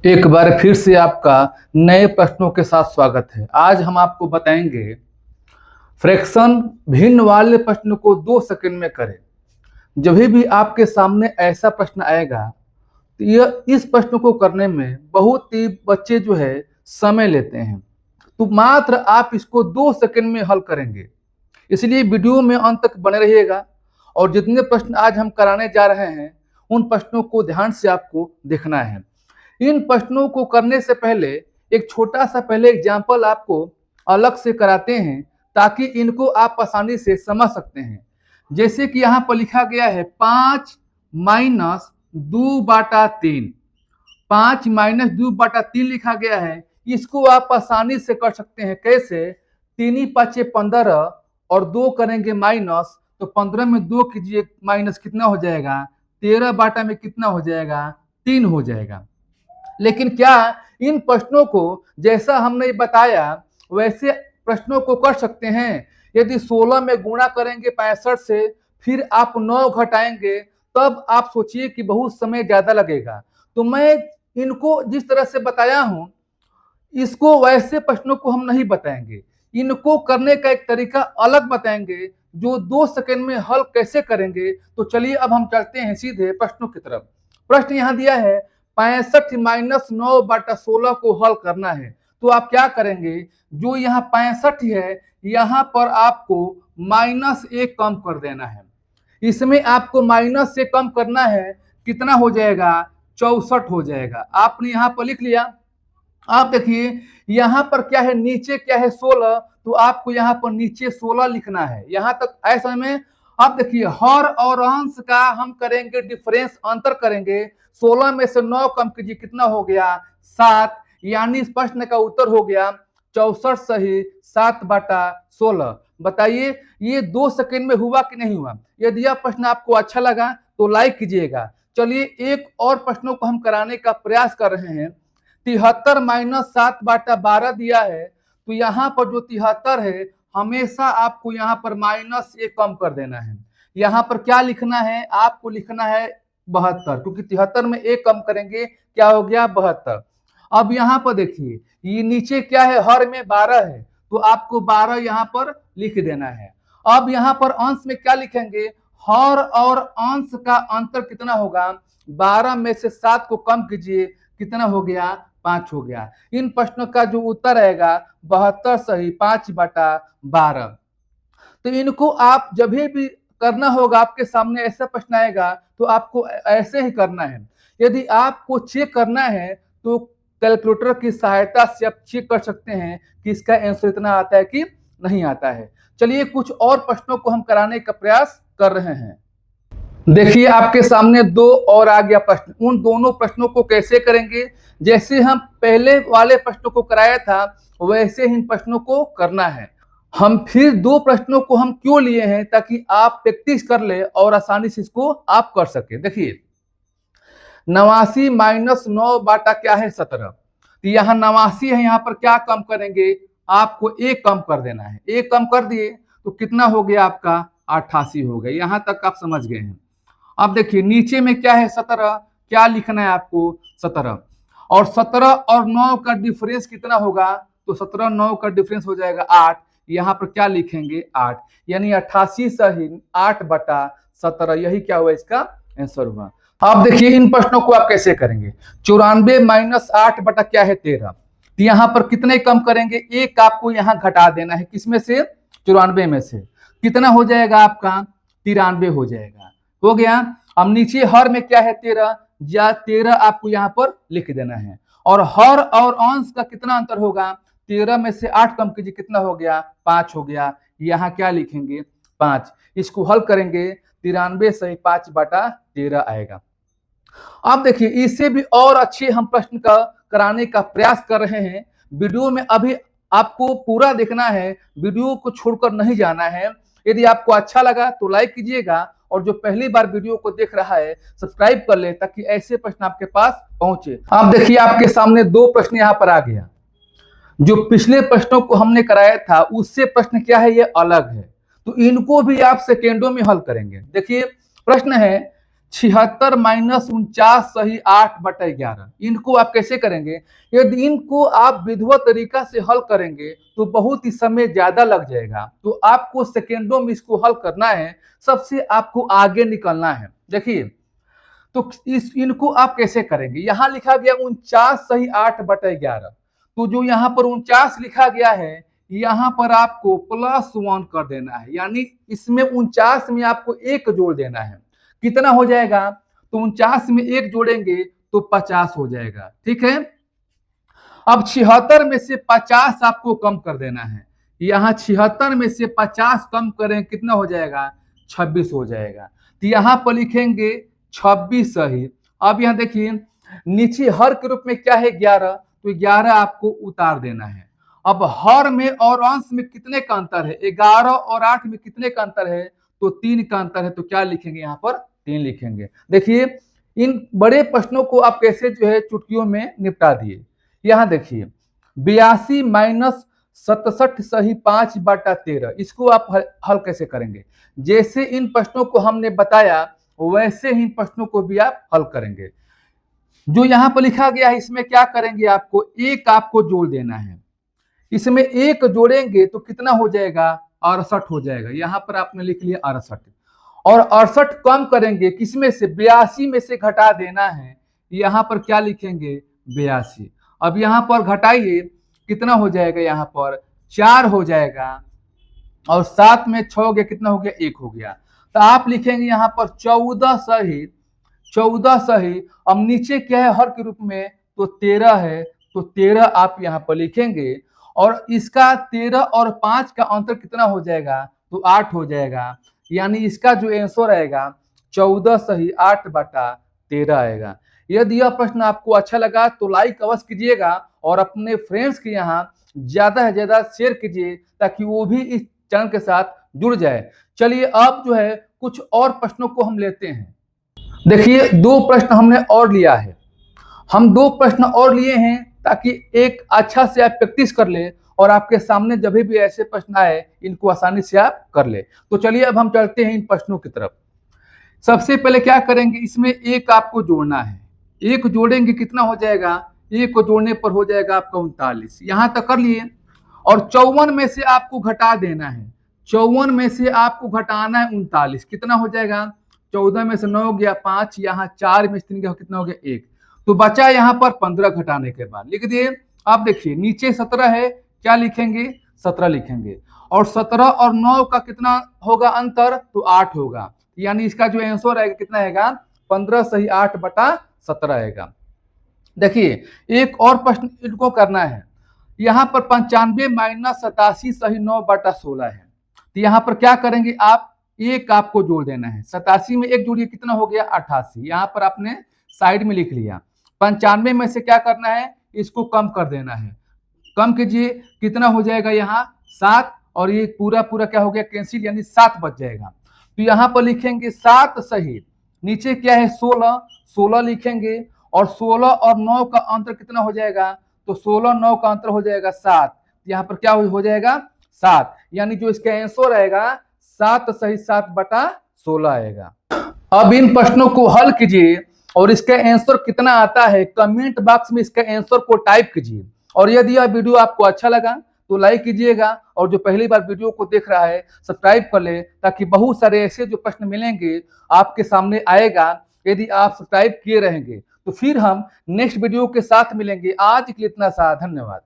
एक बार फिर से आपका नए प्रश्नों के साथ स्वागत है। आज हम आपको बताएंगे फ्रैक्शन भिन्न वाले प्रश्न को 2 सेकंड में करें। जब भी आपके सामने ऐसा प्रश्न आएगा तो यह इस प्रश्न को करने में बहुत ही बच्चे जो है समय लेते हैं, तो मात्र आप इसको 2 सेकंड में हल करेंगे। इसलिए वीडियो में अंत तक बने रहिएगा और जितने प्रश्न आज हम कराने जा रहे हैं उन प्रश्नों को ध्यान से आपको देखना है। इन प्रश्नों को करने से पहले एक छोटा सा एग्जाम्पल आपको अलग से कराते हैं ताकि इनको आप आसानी से समझ सकते हैं। जैसे कि यहाँ पर लिखा गया है 5 माइनस 2/3। 5 माइनस 2/3 लिखा गया है। इसको आप आसानी से कर सकते हैं। कैसे? 3 5 15 और 2 करेंगे माइनस, तो 15 में 2 कीजिए माइनस, कितना हो जाएगा? 13 बाटा में कितना हो जाएगा? 3 हो जाएगा। लेकिन क्या इन प्रश्नों को जैसा हमने बताया वैसे प्रश्नों को कर सकते हैं? यदि 16 में गुणा करेंगे 65 से, फिर आप 9 घटाएंगे, तब आप सोचिए कि बहुत समय ज्यादा लगेगा। तो मैं इनको जिस तरह से बताया हूं, इसको वैसे प्रश्नों को हम नहीं बताएंगे। इनको करने का एक तरीका अलग बताएंगे जो 2 सेकंड में हल कैसे करेंगे। तो चलिए अब हम चलते हैं सीधे प्रश्नों की तरफ। प्रश्न यहाँ दिया है 65 माइनस 9/16 को हल करना है। तो आप क्या करेंगे? जो यहाँ 65 है, यहाँ पर आपको -1 कम कर देना है। इसमें आपको माइनस से कम करना है, कितना हो जाएगा? 64 हो जाएगा। आपने यहाँ पर लिख लिया। आप देखिए यहाँ पर क्या है, नीचे क्या है? 16। तो आपको यहाँ पर नीचे 16 लिखना है। यहाँ तक ऐसा में आप देखिए हर और अंश का हम करेंगे डिफरेंस, अंतर करेंगे। 16 में से 9 कम कीजिए, कितना हो गया? 7। यानी इस प्रश्न का उत्तर हो गया 64 सही 7/16। बताइए ये 2 सेकंड में हुआ कि नहीं हुआ? यदि यह प्रश्न आपको अच्छा लगा तो लाइक कीजिएगा। चलिए एक और प्रश्नों को हम कराने का प्रयास कर रहे हैं। 73 माइनस 7/12 दिया है। तो यहाँ पर जो 73 है, हमेशा आपको यहाँ पर -1 कम कर देना है। यहाँ पर क्या लिखना है? आपको लिखना है 72, क्योंकि 73 में 1 कम करेंगे, क्या हो गया? 72। अब यहाँ पर देखिए ये नीचे क्या है? हर में 12 है, तो आपको 12 यहाँ पर लिख देना है। अब यहाँ पर अंश में क्या लिखेंगे? हर और अंश का अंतर कितना होगा? 12 में से 7 को कम कीजिए, कितना हो गया? 5 हो गया। इन प्रश्नों का जो उत्तर आएगा 72 सही 5/12। तो इनको आप जब भी करना होगा, आपके सामने ऐसा प्रश्न आएगा तो आपको ऐसे ही करना है। यदि आपको चेक करना है तो कैलकुलेटर की सहायता से आप चेक कर सकते हैं कि इसका आंसर इतना आता है कि नहीं आता है। चलिए कुछ और प्रश्नों को हम कराने का प्रयास कर रहे हैं। देखिए आपके सामने 2 और आ गया प्रश्न। उन दोनों प्रश्नों को कैसे करेंगे? जैसे हम पहले वाले प्रश्नों को कराया था वैसे ही इन प्रश्नों को करना है। हम फिर 2 प्रश्नों को हम क्यों लिए हैं? ताकि आप प्रैक्टिस कर ले और आसानी से इसको आप कर सके। देखिए 89 माइनस 9 बाटा क्या है? 17। तो यहाँ 89 है, यहाँ पर क्या कम करेंगे? आपको 1 कम कर देना है। 1 कम कर दिए तो कितना हो गया आपका? 88 हो गया। यहाँ तक आप समझ गए हैं। अब देखिए नीचे में क्या है? 17। क्या लिखना है आपको? 17। और 17 और 9 का डिफरेंस कितना होगा? तो 17 9 का डिफरेंस हो जाएगा 8। यहाँ पर क्या लिखेंगे? 8। यानी 88 सही 8/17। यही क्या हुआ? इसका आंसर हुआ। अब देखिए इन प्रश्नों को आप कैसे करेंगे। 94 माइनस 8 बटा क्या है? 13। तो यहाँ पर कितने कम करेंगे? 1 आपको यहाँ घटा देना है। किसमें से? 94 में से। कितना हो जाएगा आपका? 93 हो जाएगा। हो गया। अब नीचे हर में क्या है? 13। या 13 आपको यहाँ पर लिख देना है। और हर और अंश का कितना अंतर होगा? 13 में से 8 कम कीजिए, कितना हो गया? 5 हो गया। यहाँ क्या लिखेंगे? 5। इसको हल करेंगे 93 सही 5/13 आएगा। अब देखिए इससे भी और अच्छे हम प्रश्न का कराने का प्रयास कर रहे हैं। वीडियो में अभी आपको पूरा देखना है, वीडियो को छोड़कर नहीं जाना है। यदि आपको अच्छा लगा तो लाइक कीजिएगा और जो पहली बार वीडियो को देख रहा है सब्सक्राइब कर ले ताकि ऐसे प्रश्न आपके पास पहुंचे। अब देखिए आपके सामने 2 प्रश्न यहाँ पर आ गया। जो पिछले प्रश्नों को हमने कराया था उससे प्रश्न क्या है? ये अलग है। तो इनको भी आप सेकेंडों में हल करेंगे। देखिए प्रश्न है 76 माइनस 49 सही 8/11। इनको आप कैसे करेंगे? यदि इनको आप विधिवत तरीका से हल करेंगे तो बहुत ही समय ज्यादा लग जाएगा। तो आपको सेकेंडों में इसको हल करना है, सबसे आपको आगे निकलना है। देखिए, तो इनको आप कैसे करेंगे? यहां लिखा गया 49 सही 8/11। तो जो यहाँ पर 49 लिखा गया है, यहाँ पर आपको +1 कर देना है, यानी इसमें 49 में आपको 1 जोड़ देना है। कितना हो जाएगा? तो 49 में 1 जोड़ेंगे तो 50 हो जाएगा। ठीक है, अब 76 में से 50 आपको कम कर देना है। यहाँ 76 में से 50 कम करें, कितना हो जाएगा? 26 हो जाएगा। तो यहाँ पर लिखेंगे 26 सही। अब यहाँ देखिए, नीचे हर के रूप में क्या है? 11, तो 11 आपको उतार देना है। अब हर में और अंश में कितने का अंतर है? 11 और 8 में कितने का अंतर है? तो 3 का अंतर है। तो क्या लिखेंगे? यहाँ पर 3 लिखेंगे। देखिए, इन बड़े प्रश्नों को आप कैसे जो है चुटकियों में निपटा दिए। यहां देखिए, 82 माइनस 67 सही 5/13। इसको आप हल कैसे करेंगे? जैसे इन प्रश्नों को हमने बताया वैसे ही इन प्रश्नों को भी आप हल करेंगे। जो यहाँ पर लिखा गया है इसमें क्या करेंगे? आपको 1 आपको जोड़ देना है। इसमें 1 जोड़ेंगे तो कितना हो जाएगा? 68 हो जाएगा। यहाँ पर आपने लिख लिया 68। और 68 कम करेंगे किसमें से? 82 में से घटा देना है। यहाँ पर क्या लिखेंगे? 82। अब यहाँ पर घटाइए, कितना हो जाएगा? यहाँ पर 4 हो जाएगा, और 7 में 6 हो गया, कितना हो गया? 1 हो गया। तो आप लिखेंगे यहाँ पर 14 सही 14 सही। अब नीचे क्या है? हर के रूप में, तो 13 है, तो 13 आप यहाँ पर लिखेंगे। और इसका 13 और 5 का अंतर कितना हो जाएगा? तो 8 हो जाएगा। यानी इसका जो आंसर आएगा 14 सही 8/13 आएगा। यदि यह प्रश्न आपको अच्छा लगा तो लाइक अवश्य कीजिएगा और अपने फ्रेंड्स के यहाँ ज्यादा से ज्यादा शेयर कीजिए ताकि वो भी इस चैनल के साथ जुड़ जाए। चलिए, अब जो है कुछ और प्रश्नों को हम लेते हैं। देखिए, 2 प्रश्न हमने और लिया है। हम 2 प्रश्न और लिए हैं ताकि एक अच्छा से आप प्रैक्टिस कर ले और आपके सामने जब भी ऐसे प्रश्न आए इनको आसानी से आप कर ले। तो चलिए, अब हम चलते हैं इन प्रश्नों की तरफ। सबसे पहले क्या करेंगे? इसमें 1 आपको जोड़ना है। 1 जोड़ेंगे, कितना हो जाएगा? 1 को जोड़ने पर हो जाएगा आपका 39। यहां तक कर लिए। और 54 में से आपको घटा देना है। 54 में से आपको घटाना है 39। कितना हो जाएगा? 14 में से 9 गया 5, यहाँ 4 में से 3 गया, कितना हो गया? 1। तो बचा यहाँ पर 15 घटाने के बाद। लिख दिए। आप देखिए, नीचे 17 है, क्या लिखेंगे? 17 लिखेंगे। और 17 और 9 का कितना होगा अंतर? तो 8 होगा। यानी इसका जो आंसर आएगा कितना आएगा? 15 सही 8/17 आएगा। देखिए, एक और प्रश्न इनको करना है। यहाँ पर 95 माइनस 87 सही 9/16 है। तो यहाँ पर क्या करेंगे? आप 1 आपको जोड़ देना है। 87 में 1 जोड़िए, कितना हो गया? 88। यहाँ पर आपने साइड में लिख लिया। 95 में से क्या करना है? इसको कम कर देना है। कम कीजिए, कितना हो जाएगा? यहाँ 7, और ये पूरा पूरा क्या हो गया? कैंसिल, यानी 7 बच जाएगा। तो यहाँ पर लिखेंगे 7 सही। नीचे क्या है? 16 लिखेंगे। और 16 और 9 का अंतर कितना हो जाएगा? तो 16 9 का अंतर हो जाएगा 7। यहाँ पर क्या हो जाएगा? 7। यानी जो इसका आंसर आएगा 7 सही 7/16 आएगा। अब इन प्रश्नों को हल कीजिए और इसका आंसर कितना आता है कमेंट बॉक्स में इसका आंसर को टाइप कीजिए। और यदि यह वीडियो आपको अच्छा लगा तो लाइक कीजिएगा, और जो पहली बार वीडियो को देख रहा है सब्सक्राइब कर ले, ताकि बहुत सारे ऐसे जो प्रश्न मिलेंगे आपके सामने आएगा। यदि आप सब्सक्राइब किए रहेंगे तो फिर हम नेक्स्ट वीडियो के साथ मिलेंगे। आज के लिए इतना सा, धन्यवाद।